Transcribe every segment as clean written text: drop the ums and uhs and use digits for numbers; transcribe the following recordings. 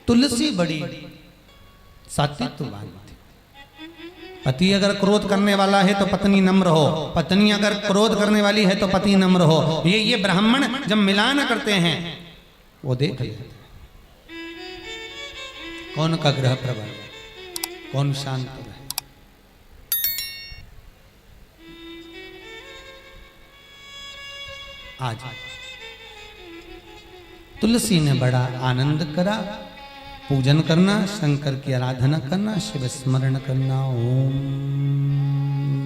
तुलसी बड़ी सात्वित्ववान थी। पति अगर क्रोध करने वाला है तो पत्नी नम्र हो, पत्नी अगर क्रोध करने वाली है तो पति नम्र हो। ये ब्राह्मण जब मिलान करते हैं वो देख लेते कौन का ग्रह प्रबल, कौन शांत है। आज तुलसी ने बड़ा आनंद करा, पूजन करना, शंकर की आराधना करना, शिव स्मरण करना। ओम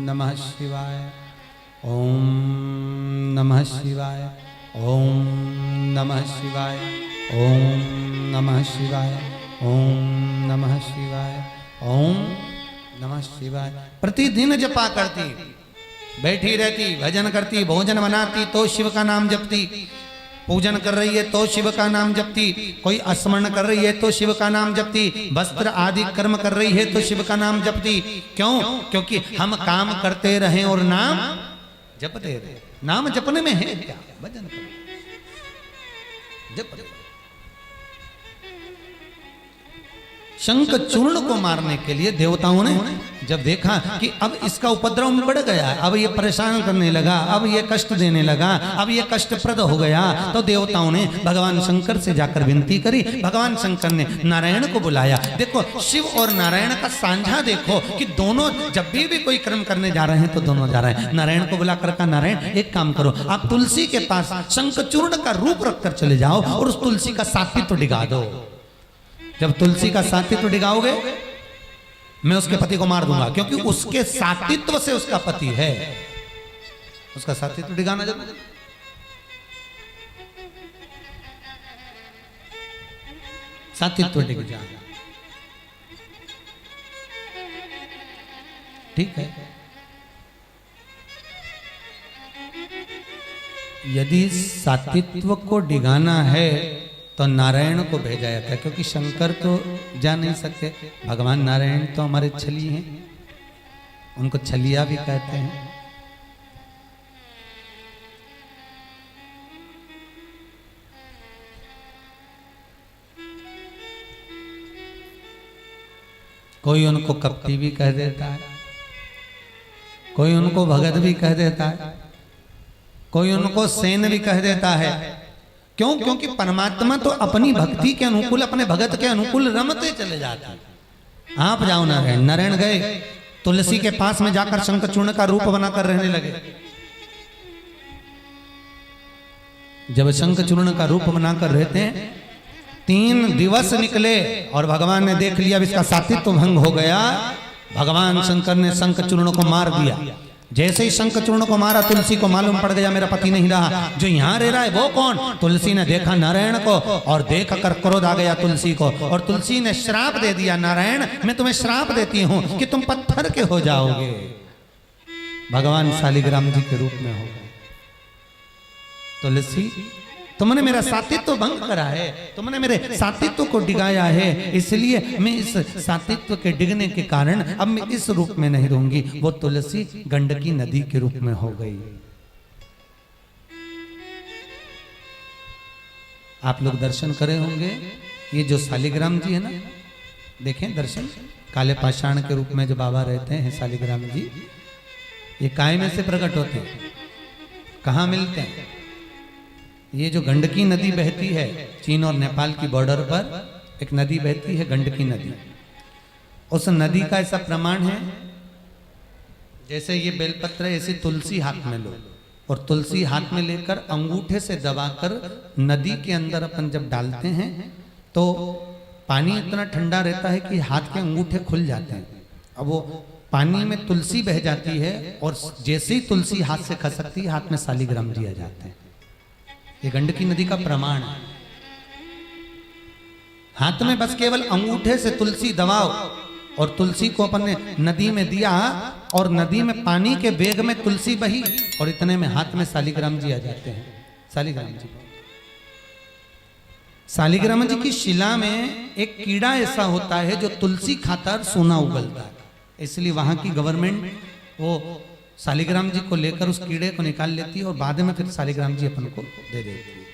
नमः शिवाय, ओम नमः शिवाय, ओम नमः शिवाय, ओम नमः शिवाय, ओम नमः शिवाय, ओम नमः शिवाय। प्रतिदिन जपा करती, बैठी रहती, भजन करती, भोजन बनाती तो शिव का नाम जपती, पूजन कर रही है तो शिव का नाम जपती, कोई स्मरण कर रही है तो शिव का नाम जपती, वस्त्र आदि कर्म कर रही है तो शिव का नाम जपती। क्यों? क्योंकि हम काम करते रहें और नाम जपते रहे। नाम जपने में है क्या? भजन करो, जप। शंख चूर्ण को मारने के लिए देवताओं ने जब देखा कि अब इसका उपद्रव में बढ़ गया, अब ये परेशान करने लगा, अब ये कष्ट देने लगा, अब ये कष्टप्रद हो गया, तो देवताओं ने भगवान शंकर से जाकर विनती करी। भगवान शंकर ने नारायण को बुलाया। देखो शिव और नारायण का साझा देखो कि दोनों जब भी कोई कर्म करने जा रहे हैं तो दोनों जा रहे हैं। नारायण को बुलाकर कहा, नारायण एक काम करो, आप तुलसी के पास शंख चूर्ण का रूप रखकर चले जाओ और उस तुलसी का सात्वित्व डिगा दो। जब तुलसी का सात्वित्व डिगाओगे मैं उसके पति को मार दूंगा, क्योंकि उसके सात्वित्व से उसका पति है। उसका सात्वित्व डिगाना जरूर। सात्वित्व डिग जाना, ठीक है। यदि सात्वित्व को डिगाना है तो नारायण को भेजा जाता है, क्योंकि शंकर तो जा नहीं सकते। भगवान नारायण तो हमारे छली हैं, उनको छलिया भी कहते हैं। कोई उनको कपटी भी कह देता है, कोई उनको भगत भी कह देता है, कोई उनको सेन भी कह देता है। क्यों? क्योंकि परमात्मा तो अपनी भक्ति के अनुकूल, अपने भगत के अनुकूल रमते चले जाते हैं। आप जाओ नारायण। नारायण गए तुलसी के पास में जाकर शंख चूर्ण का रूप बनाकर रहने लगे। जब शंख चूर्ण का रूप बनाकर रहते हैं 3 दिवस निकले और भगवान ने देख लिया इसका सात्वित्व भंग हो गया। भगवान शंकर ने शंख चूर्ण को मार दिया। जैसे ही शंख चूर्ण को मारा तुलसी को मालूम पड़ गया मेरा पति नहीं रहा, जो यहाँ रह रहा है वो कौन? तुलसी ने देखा नारायण को और देख कर क्रोध आ गया तुलसी को, और तुलसी ने श्राप दे दिया, नारायण मैं तुम्हें श्राप देती हूँ कि तुम पत्थर के हो जाओगे। भगवान शालिग्राम जी के रूप में हो गए। तुलसी तुमने मेरा सात्वित्व भंग करा है, तुमने मेरे सात्वित्व को डिगाया है, इसलिए मैं इस सात्वित्व के डिगने के कारण अब मैं इस रूप में नहीं रहूंगी। वो तुलसी गंडकी नदी के रूप में हो गई। आप लोग दर्शन करे होंगे, ये जो शालिग्राम जी है ना, देखें दर्शन, काले पाषाण के रूप में जो बाबा रहते हैं शालिग्राम जी, ये काय में से प्रकट होते हैं, कहाँ मिलते हैं? ये जो गंडकी नदी बहती है चीन और नेपाल की बॉर्डर पर, एक नदी बहती है गंडकी नदी। उस नदी का ऐसा प्रमाण है, जैसे ये बेलपत्र है, ऐसे तुलसी हाथ में लो और तुलसी हाथ में लेकर अंगूठे से दबाकर नदी के अंदर अपन जब डालते हैं तो पानी इतना ठंडा रहता है कि हाथ के अंगूठे खुल जाते हैं। अब वो पानी में तुलसी बह जाती है और जैसे ही तुलसी हाथ से खसकती है हाथ में शालिग्राम जी आ जाते हैं। ये गंडकी नदी का प्रमाण है। हाथ में बस केवल अंगूठे से तुलसी दबाओ और तुलसी को अपन ने नदी में दिया और नदी में पानी के वेग में तुलसी बही और इतने में हाथ में शालिग्राम जी आ जाते हैं। शालिग्राम जी, शालिग्राम जी की शिला में एक कीड़ा ऐसा होता है जो तुलसी खाकर सोना उगलता है, इसलिए वहां की गवर्नमेंट वो शालिग्राम जी को लेकर उस कीड़े को निकाल लेती है और बाद में फिर शालिग्राम जी अपन को दे देती है,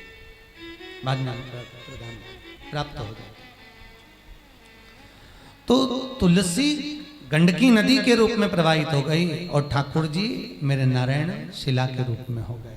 बाद में प्रदान प्राप्त हो जाता है। तो तुलसी गंडकी नदी के रूप में प्रवाहित हो गई और ठाकुर जी मेरे नारायण शिला के रूप में हो गए।